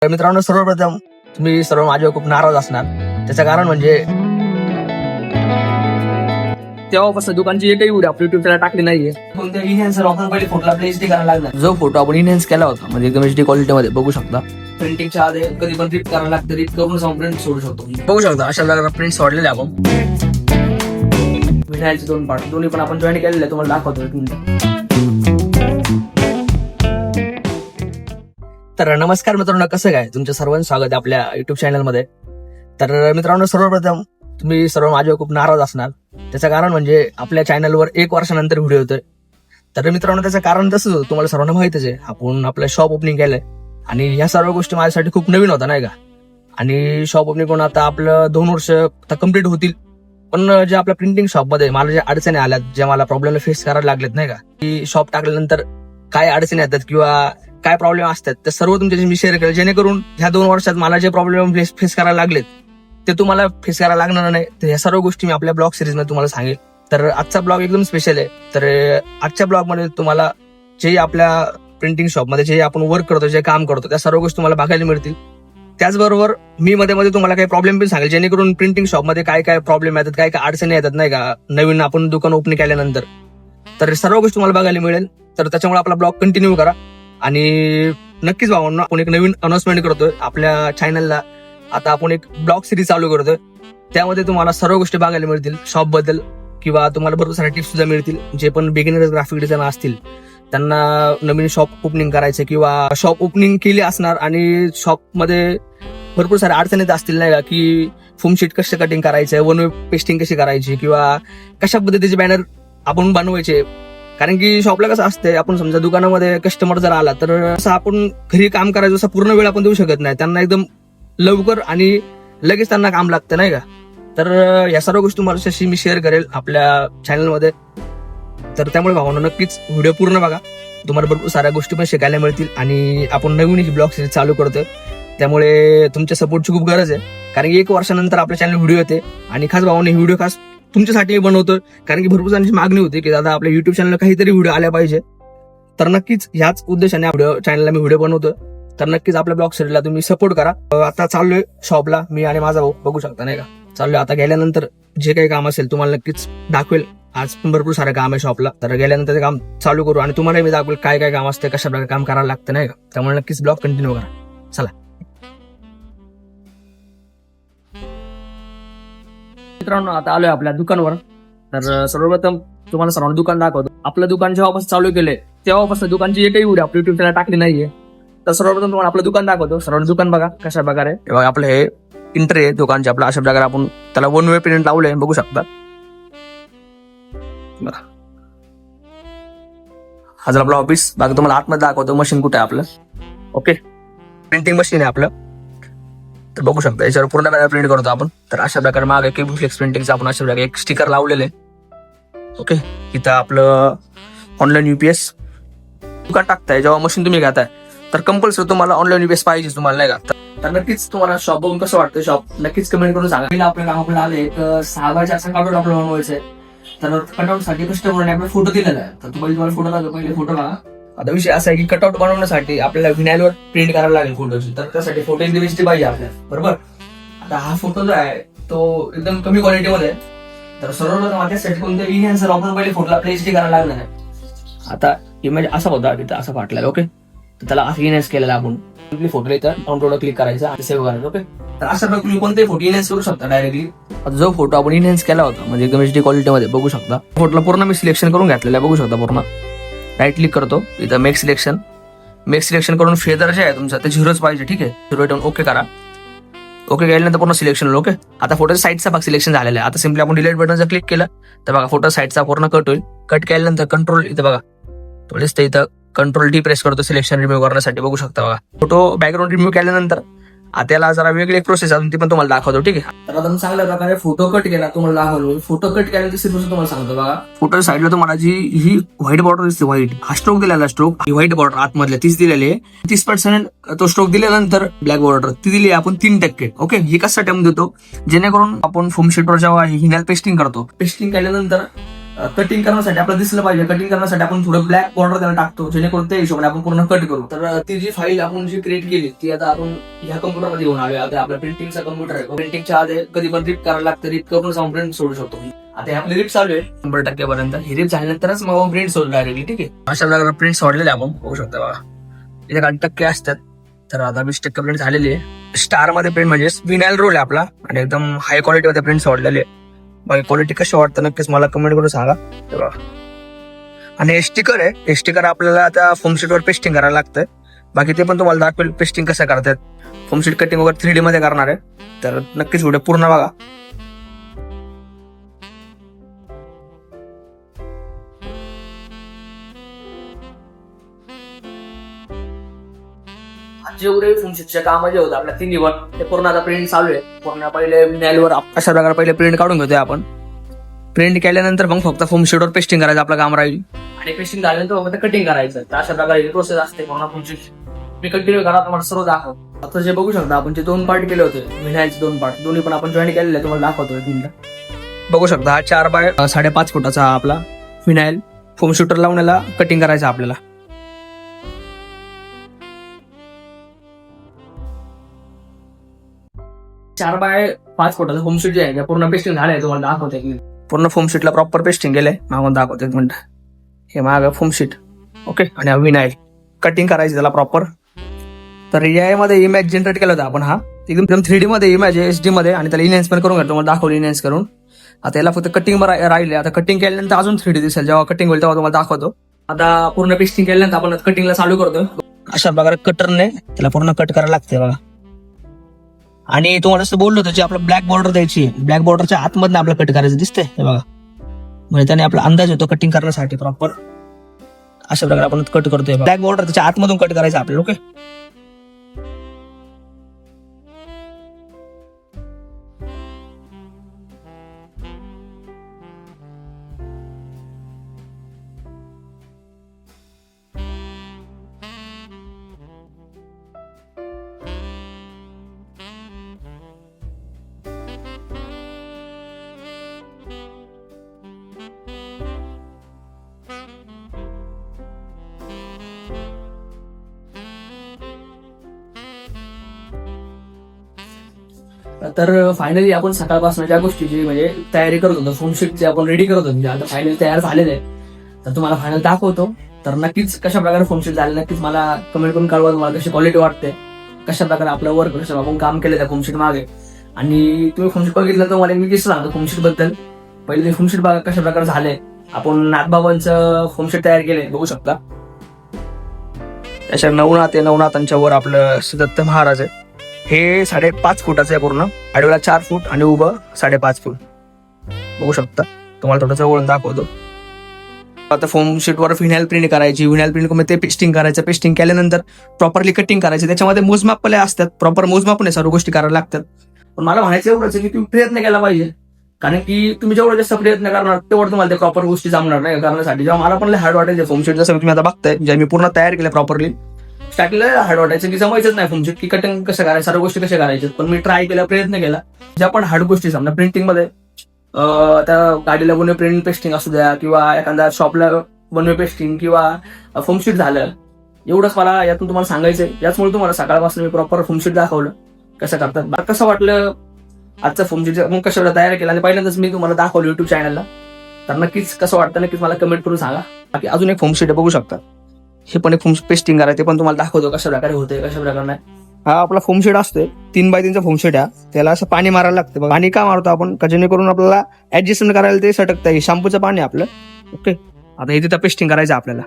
मित्रांनो, सर्वप्रथम तुम्ही सर्व माझ्यावर खूप नाराज असणार. त्याचं कारण म्हणजे तेव्हापासून दुकानची एकही व्हिडिओ आपल्या युट्यूबला टाकली नाहीये. कोणत्या इन्हॅन्सर आपण पहिले फोटोला आपल्या एचडी करायला लागणार. जो फोटो आपण इन्हॅन्स केला होता म्हणजे एकदम एचडी क्वालिटीमध्ये बघू शकता. प्रिंटिंगच्या आधी कधी पण रिप करायला लागतं, रिप करून जाऊन प्रिंट सोडू शकतो. बघू शकता अशा प्रकारे प्रिंट सोडलेले आपण. विनायलचे दोन पार्ट दोन्ही पण आपण जॉईन केलेले, तुम्हाला दाखवतो. तर नमस्कार मित्रांनो, कसं काय तुमचं सर्वांचं स्वागत आहे आपल्या युट्यूब चॅनलमध्ये. तर मित्रांनो, सर्वप्रथम तुम्ही सर्व माझ्यावर खूप नाराज असणार. त्याचं कारण म्हणजे आपल्या चॅनलवर 1 वर्षानंतर व्हिडिओ येतोय. तर मित्रांनो, त्याचं कारण तसंच होतं, तुम्हाला सर्वांना माहितच आहे. आपण आपलं शॉप ओपनिंग केलंय आणि ह्या सर्व गोष्टी माझ्यासाठी खूप नवीन होता नाही का. आणि शॉप ओपनिंग करून आता आपलं 2 वर्ष कम्प्लीट होतील. पण जे आपल्या प्रिंटिंग शॉपमध्ये मला जे अडचणी आल्यात, ज्या मला प्रॉब्लेम फेस करायला लागलेत नाही का, की शॉप टाकल्यानंतर काय अडचणी येतात किंवा काय प्रॉब्लेम असतात, ते सर्व तुमच्याशी मी शेअर केलं, जेणेकरून ह्या 2 वर्षात मला जे प्रॉब्लेम फेस करायला लागलेत ते तुम्हाला फेस करायला लागणार नाही. तर ह्या सर्व गोष्टी मी आपल्या ब्लॉग सिरीज मध्ये तुम्हाला सांगेल. तर आजचा ब्लॉग एकदम स्पेशल आहे. तर आजच्या ब्लॉग मध्ये तुम्हाला जे आपल्या प्रिंटिंग शॉपमध्ये जे आपण वर्क करतो, जे काम करतो, त्या सर्व गोष्टी तुम्हाला बघायला मिळतील. त्याचबरोबर मी मध्ये तुम्हाला काही प्रॉब्लेम पण सांगेल, जेणेकरून प्रिंटिंग शॉपमध्ये काय काय प्रॉब्लेम येतात, काय काय अडचणी येतात नाही का, नवीन आपण दुकान ओपनिंग केल्यानंतर. तर सर्व गोष्टी तुम्हाला बघायला मिळेल. तर त्याच्यामुळे आपला ब्लॉग कंटिन्यू करा. आणि नक्कीच भावांनो, आपण एक नवीन अनाउन्समेंट करतोय आपल्या चॅनलला. आता आपण एक ब्लॉग सिरीज चालू करतोय, त्यामध्ये तुम्हाला सर्व गोष्टी बघायला मिळतील शॉप बद्दल, किंवा तुम्हाला भरपूर साऱ्या टिप्स सुद्धा मिळतील. जे पण बिगिनर्स ग्राफिक डिझायनर असतील त्यांना नवीन शॉप ओपनिंग करायचे किंवा शॉप ओपनिंग केली असणार आणि शॉपमध्ये भरपूर साऱ्या अडचणी असतील नाही का, की फोम शीट कसे कटिंग करायचे, वन वे पेस्टिंग कशी करायची, किंवा कशा पद्धतीचे बॅनर आपण बनवायचे. कारण की शॉपला कसं असतंय, आपण समजा दुकानामध्ये कस्टमर जर आला तर असं आपण घरी काम करायचं असं पूर्ण वेळ आपण देऊ शकत नाही. त्यांना एकदम लवकर आणि लगेच त्यांना काम लागतं नाही का. तर या सर्व गोष्टी तुम्हाला मी शेअर करेल आपल्या चॅनलमध्ये. तर त्यामुळे भावना नक्कीच व्हिडिओ पूर्ण बघा, तुम्हाला भरपूर साऱ्या गोष्टी पण शिकायला मिळतील. आणि आपण नवीन ही ब्लॉग सिरीज चालू करतोय, त्यामुळे तुमच्या सपोर्टची खूप गरज आहे. कारण की 1 वर्षानंतर आपल्या चॅनल व्हिडिओ येते. आणि खास भावाने व्हिडिओ खास तुमच्यासाठी बनवतोय, कारण की भरपूर जणांची मागणी होती की दादा आपल्या युट्यूब चॅनलला काहीतरी व्हिडिओ आल्या पाहिजे. तर नक्कीच ह्याच उद्देशाने व्हिडिओ चॅनलला मी व्हिडिओ बनवतोय. तर नक्कीच आपल्या ब्लॉग सिरीजला तुम्ही सपोर्ट करा. आता चाललोय शॉपला, मी आणि माझा भाऊ, बघू शकता नाही का. चाललोय आता. गेल्यानंतर जे काही काम असेल तुम्हाला नक्कीच दाखवेल. आज पण भरपूर सारं काम आहे शॉपला. तर गेल्यानंतर ते काम चालू करू आणि तुम्हाला मी दाखवेल काय काय काम असते, कशा प्रकारे काम करायला लागतं नाही का. त्यामुळे नक्कीच ब्लॉग कंटिन्यू करा. चला मित्रांनो, आता आलोय आपल्या दुकानावर. तर सर्वप्रथम तुम्हाला सर्वांना दुकान दाखवतो. आपलं दुकान जेव्हापासून चालू केलंय तेव्हापासून दुकानची एकही व्हिडिओ आपल्या युट्यूब चॅनल टाकली नाहीये. तर सर्वप्रथम तुम्हाला आपलं दुकान दाखवतो. सर्वांना दुकान बघा कशा प्रकारे. बघा आपलं हे इंटर आहे दुकानचे. आपलं अशा प्रकारे आपण त्याला वन वे प्रिंट लावलंय, बघू शकता. बघा हा आपलं ऑफिस. बाकी तुम्हाला आतमध्ये दाखवतो मशीन कुठे आहे आपलं. ओके, प्रिंटिंग मशीन आहे आपलं. तर बघू शकता याच्यावर पूर्ण बॅनर प्रिंट करतो आपण. तर अशा प्रकारे मागे केबल फ्लेक्स प्रिंटिंगचं आपण अशा प्रकारे एक स्टिकर लावलेलं आहे. ओके, इथं आपलं ऑनलाईन युपीएस दुकान टाकताय. जेव्हा मशीन तुम्ही घेताय तर कंपल्सरी तुम्हाला ऑनलाईन युपीएस पाहिजे, तुम्हाला नाही का. तर नक्कीच तुम्हाला शॉप बघून कसं वाटतं शॉप नक्कीच कमेंट करून सांगा. आपल्या कामाकडे आले एक 6 बाय 4 कटआउट आपलं बनवायचं आहे. तर कटआउट साठी कस्टमरने आपला फोटो दिलेला आहे. तर तुम्हाला फोटो लागतो, पहिले फोटो बघा. आता विषय असा आहे की कटआउट बनवण्यासाठी आपल्याला विनायलवर प्रिंट करायला लागेल फोटोची. तर त्यासाठी फोटो दिवशी पाहिजे आपल्याला, बरोबर. आता हा फोटो जो आहे तो एकदम कमी क्वालिटीमध्ये आहे. तर सर्वप्रथम माझ्यासाठी कोणत्या इन्हॅन्सर आपण पहिले फोटोला आपल्या एचडी करायला लागणार आहे. आता इमेज असा होता की असा फाटला. ओके, तर त्याला असं इन्हॅन्स केलेला आपण. फोटो इथं डाउनलोड क्लिक करायचा आणि सेव्ह करायचं. ओके, तर अशा प्रकारे तुम्ही कोणतेही फोटो इन्हॅन्स करू शकता डायरेक्टली. आता जो फोटो आपण इन्हॅन्स केला होता म्हणजे एकदम एचडी क्वालिटीमध्ये बघू शकता. फोटोला पूर्ण मी सिलेक्शन करून घेतलेला आहे, बघू शकता. पूर्ण राईट क्लिक करतो, इथं मेक सिलेक्शन करून फेदर जे आहे तुमचा ते 0च पाहिजे. ठीक आहे, 0 ठेवून ओके करा. ओके केल्यानंतर पूर्ण सिलेक्शन होईल. ओके, आता फोटो साईडचा भाग सिलेक्शन झालेला आहे. आता सिम्पली आपण डिलीट बटन जर क्लिक केलं तर बघा फोटो साईडचा पूर्ण कट होईल. कट केल्यानंतर कंट्रोल इथं बघा थोडेच ते इथं कंट्रोल डी प्रेस करतो सिलेक्शन रिमूव्ह करण्यासाठी, बघू शकता. बघा फोटो बॅकग्राऊंड रिमूव्ह केल्यानंतर त्याला जरा वेगळी एक प्रोसेस अजून ती पण तुम्हाला दाखवतो. ठीक आहे, तर आता चांगल्या प्रकारे फोटो कट केला तुम्हाला दाखवलो. फोटो कट केल्यानंतर तुम्हाला सांगतो. बघा फोटो साईडला तुम्हाला जी ही व्हाईट बॉर्डर दिसते, व्हाईट हा स्ट्रोक दिलेला. स्ट्रोक ही व्हाईट बॉर्डर आतमधल्या तीच दिलेली आहे. 30% तो स्ट्रोक दिल्यानंतर ब्लॅक बॉर्डर ती दिली आपण 3%. ओके, ही कशासाठी आपण देतो, जेणेकरून आपण फोम शीटवर जेव्हा हिनाल पेस्टिंग करतो, पेस्टिंग केल्यानंतर कटिंग करण्यासाठी आपल्याला दिसलं पाहिजे. कटिंग करण्यासाठी आपण थोडं ब्लॅक बॉर्डर त्याला टाकतो, जेणेकरून त्या हिशोबाने आपण पूर्ण कट करू. तर ती जी फाईल आपण जी क्रिएट केली ती आता आपण ह्या कम्प्युटरमध्ये घेऊन आलो. आता आपला प्रिंटिंगचा कम्प्युटर आहे, प्रिंटिंगच्या आधी कधी पण रिप करायला लागतं, रिप करून जाऊन प्रिंट सोडू शकतो. आता आपली रिप चालू आहे 100% पर्यंत. ही रिप झाल्यानंतरच मग प्रिंट सोडू डायरेक्टली. ठीक आहे, अशा प्रकारे प्रिंट सोडलेले आपण बघू शकता बघा. इथे काही टक्के असतात, तर आता 20% प्रिंट झालेली आहे. स्टार मध्ये प्रिंट म्हणजे विनाईल रोल आहे आपला आणि एकदम हाय क्वालिटी मध्ये प्रिंट सोडलेले आहे. बाकी क्वालिटी कशी वाटतं नक्कीच मला कमेंट करून सांगा. आणि हे स्टिकर आहे, हे स्टिकर आपल्याला आता फोमशीट वर पेस्टिंग करायला लागतं. बाकी ते पण तुम्हाला दाखवेल पेस्टिंग कसं करतात. फोमशीट कटिंग वगैरे 3D मध्ये करणार आहे, तर नक्कीच व्हिडिओ पूर्ण बघा. जेवढे फोमशीटच्या काम जे होतं आपल्या तिन्हीवर ते पूर्ण आता प्रिंट चालू आहे. पूर्ण पहिले विनाईलवर अशा प्रकारे पहिले प्रिंट काढून घेतोय आपण. प्रिंट केल्यानंतर मग फक्त फोमशीटवर पेस्टिंग करायचं आपलं काम राहील. आणि पेस्टिंग झाल्यानंतर मग कटिंग करायचं. तर अशा प्रकारे प्रोसेस असते पूर्ण फोमशीट. मी कंटिन्यू करा तुम्हाला सर्व दाखव. आता जे बघू शकता आपण जे 2 पार्ट केले होते विनाईलचे 2 पार्ट, दोन्ही पण आपण जॉईन केलेले तुम्हाला दाखवतोय. बघू शकता हा 4 बाय 5.5 फुटाचा आपला विनाईल फोमशीटर लावून याला कटिंग करायचं आपल्याला. चार बाय 5 फुटाचं फोमशीट जे आहे पूर्ण पेस्टिंग झालंय तुम्हाला दाखवतोय. पूर्ण फोमशीटला प्रॉपर पेस्टिंग केलंय. मागून दाखवतोय 1 मिनिट. हे माग फोमशीट ओके, आणि विनाईल कटिंग करायची त्याला प्रॉपर. तर यामध्ये इमेज जनरेट केला होता आपण. हा एकदम 3D मध्ये इमेज आहे, HD मध्ये, आणि त्याला इनहेन्स पण करून घेतो. तुम्हाला दाखवलं इनहेन्स करून. आता याला फक्त कटिंग राहिले. आता कटिंग केल्यानंतर अजून 3D दिसेल. जेव्हा कटिंग होईल तेव्हा तुम्हाला दाखवतो. आता पूर्ण पेस्टिंग केल्यानंतर आपण कटिंगला चालू करतो. अशा प्रकारे कटरने त्याला पूर्ण कट करायला लागते बघा. आणि तुम्हाला असं बोललो होतं जे आपलं ब्लॅक बॉर्डर द्यायची, ब्लॅक बॉर्डरच्या आतमधनं आपलं कट करायचं दिसतंय हे बघा. म्हणजे त्याने आपला अंदाज येतो कटिंग करण्यासाठी प्रॉपर. अशा प्रकारे आपण कट करतोय. ब्लॅक बॉर्डर त्याच्या आतमधून कट करायचं आपल्याला. ओके, तर फायनली आपण सकाळपासून ज्या गोष्टीची म्हणजे तयारी करत होतो, फोमशीटची आपण रेडी करत होतो, आता फायनली तयार झालेलं आहे. तर तुम्हाला फायनल दाखवतो. तर नक्कीच कशा प्रकारे फोमशीट झाले नक्कीच मला कमेंट करून कळवा. तुम्हाला कशी क्वालिटी वाटते, कशा प्रकारे आपलं वर्क कसं आपण काम केलं त्या फोमशीट मागे. आणि तुम्ही फोमशीट बघितलं तर मला मी किस्सा सांगतो फोमशीट बद्दल. पहिले ते फोमशीट बघा कशा प्रकारे झाले. आपण नाथबाबांचं फोमशीट तयार केले बघू शकता. त्याच्या नवनाथांच्या वर आपलं दत्त महाराज आहे. हे 5.5 फुटाचं आहे पूर्ण. आडव्याला 4 फूट आणि उभं 5.5 फूट बघू शकता. तुम्हाला थोडं जवळून दाखवतो. आता फोमशीटवर विनाईल प्रिंट करायची. विनाईल प्रिंट मध्ये पेस्टिंग करायचं. पेस्टिंग केल्यानंतर प्रॉपरली कटिंग करायचं. त्याच्यामध्ये मोजमाप असतात, प्रॉपर मोजमाप सर्व गोष्टी करायला लागतात. पण मला म्हणायचं एवढंच की तुम्ही प्रयत्न केला पाहिजे. कारण की तुम्ही जेवढं जास्त प्रयत्न करणार तेवढं तुम्हाला ते प्रॉपर गोष्टी जमणार नाही करण्यासाठी. जेव्हा मला पण हार्ड वाटायचं फोमशीट, जसं तुम्ही आता बघताय जे मी पूर्ण तयार केलं प्रॉपरली. स्टार्टिंगला हार्ड वाटायचं की जमायचंच नाही फोमशीट, की कटिंग कसं करायचं, सर्व गोष्टी कशा करायच्या. पण मी ट्राय केला, प्रयत्न केला. ज्या पण हार्ड गोष्टी समजा प्रिंटिंग मध्ये त्या गाडीला बनवे प्रिंट पेस्टिंग असू द्या, किंवा एखाद्या शॉपला बनवे पेस्टिंग, किंवा फोमशीट झालं, एवढंच मला यातून तुम्हाला सांगायचंय. याचमुळे तुम्हाला सकाळपासून मी प्रॉपर फोमशीट दाखवलं कसं करतात. कसं वाटलं आजचं फोमशीट मग कशा तयार केलं, आणि पहिल्यांदाच मी तुम्हाला दाखवलं युट्यूब चॅनलला. तर नक्कीच कसं वाटतं नक्कीच मला कमेंट करून सांगा. बाकी अजून एक फोमशीट बघू शकता. हे पण एक पेस्टिंग करायचं, ते पण तुम्हाला दाखवतो कशा प्रकारे होते कशा प्रकारे नाही. हा आपला फोमशीट असतोय 3x3चा फोमशीट आहे. त्याला असं पाणी मारायला लागतं. पाणी का मारतो आपण, जेणेकरून आपल्याला ऍडजस्टमेंट करायला ते सटकतं. शॅम्पूचं पाणी आपलं. ओके, आता हे तिथं पेस्टिंग करायचं आपल्याला.